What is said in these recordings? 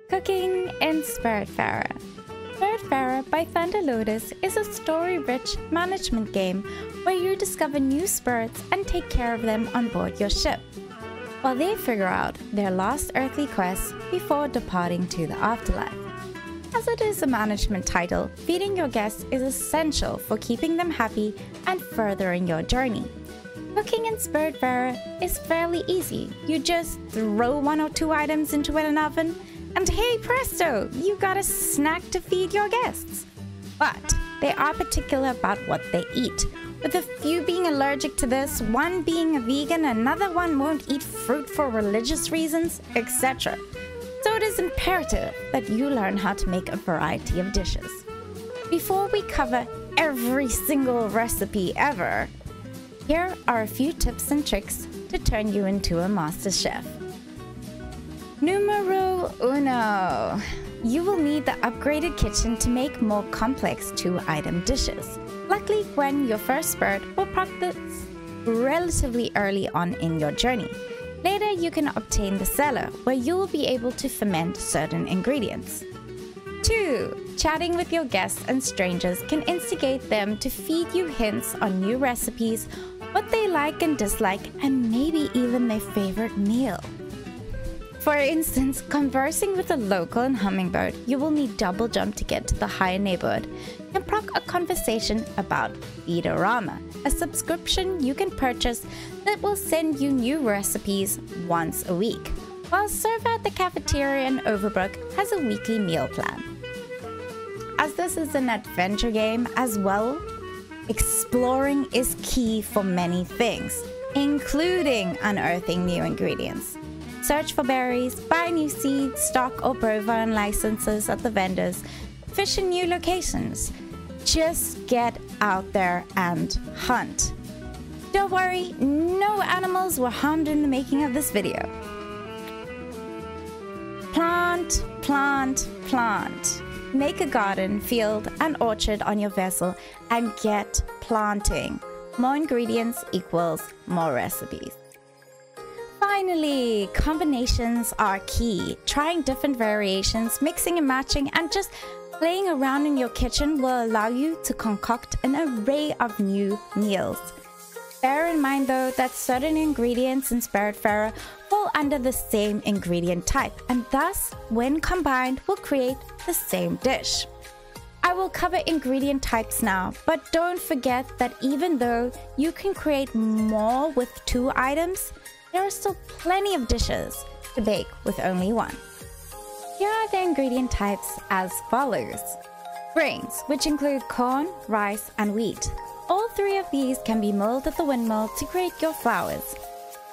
Cooking in Spiritfarer. Spiritfarer by Thunder Lotus is a story-rich management game where you discover new spirits and take care of them on board your ship, while they figure out their last earthly quests before departing to the afterlife. As it is a management title, feeding your guests is essential for keeping them happy and furthering your journey. Cooking in Spiritfarer is fairly easy. You just throw 1 or 2 items into an oven, and hey presto, you got a snack to feed your guests. But they are particular about what they eat, with a few being allergic to this, one being a vegan, another one won't eat fruit for religious reasons, etc. So it is imperative that you learn how to make a variety of dishes. Before we cover every single recipe ever, here are a few tips and tricks to turn you into a master chef. Numero uno. You will need the upgraded kitchen to make more complex 2-item dishes. Luckily, when your first spirit will practice relatively early on in your journey. Later, you can obtain the cellar, where you will be able to ferment certain ingredients. 2. Chatting with your guests and strangers can instigate them to feed you hints on new recipes, what they like and dislike, and maybe even their favorite meal. For instance, conversing with a local in Hummingbird, you will need double jump to get to the higher neighborhood and proc a conversation about Feedorama, a subscription you can purchase that will send you new recipes once a week, while Server at the Cafeteria in Overbrook has a weekly meal plan. As this is an adventure game as well, exploring is key for many things, including unearthing new ingredients. Search for berries, buy new seeds, stock or bovine licenses at the vendors, fish in new locations. Just get out there and hunt. Don't worry, no animals were harmed in the making of this video. Plant, plant, plant. Make a garden, field, and orchard on your vessel and get planting. More ingredients equals more recipes. Finally, combinations are key. Trying different variations, mixing and matching, and just playing around in your kitchen will allow you to concoct an array of new meals. Bear in mind though that certain ingredients in Spiritfarer fall under the same ingredient type, and thus, when combined, will create the same dish. I will cover ingredient types now, but don't forget that even though you can create more with 2 items, there are still plenty of dishes to bake with only 1. Here are the ingredient types as follows. Grains, which include corn, rice, and wheat. All 3 of these can be milled at the windmill to create your flours.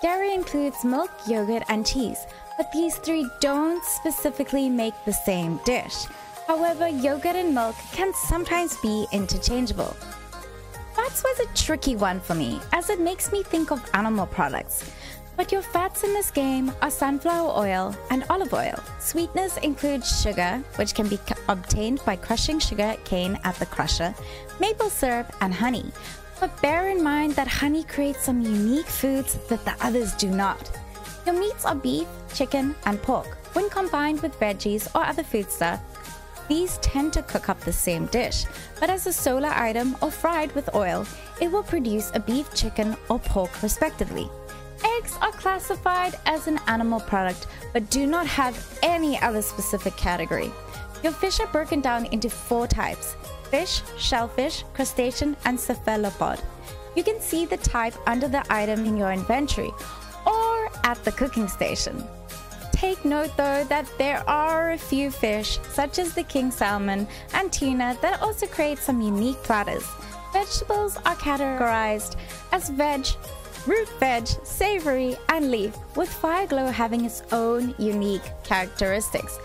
Dairy includes milk, yogurt, and cheese, but these 3 don't specifically make the same dish. However, yogurt and milk can sometimes be interchangeable. Fats was a tricky one for me, as it makes me think of animal products. But your fats in this game are sunflower oil and olive oil. Sweeteners include sugar, which can be obtained by crushing sugar cane at the crusher, maple syrup, and honey. But bear in mind that honey creates some unique foods that the others do not. Your meats are beef, chicken, and pork. When combined with veggies or other foodstuffs, these tend to cook up the same dish, but as a solo item or fried with oil, it will produce a beef, chicken, or pork respectively. Eggs are classified as an animal product, but do not have any other specific category. Your fish are broken down into 4 types: fish, shellfish, crustacean, and cephalopod. You can see the type under the item in your inventory or at the cooking station. Take note though that there are a few fish, such as the king salmon and tuna, that also create some unique platters. Vegetables are categorized as veg, root veg, savory, and leaf, with Fireglow having its own unique characteristics.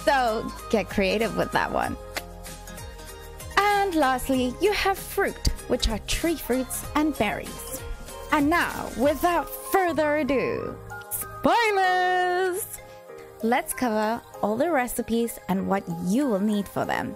So get creative with that one. And lastly, you have fruit, which are tree fruits and berries. And now, without further ado, spoilers! Let's cover all the recipes and what you will need for them.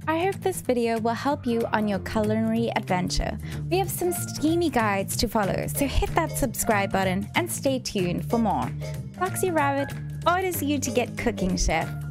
I hope this video will help you on your culinary adventure. We have some steamy guides to follow, so hit that subscribe button and stay tuned for more. Foxy Rabbit orders you to get cooking, chef.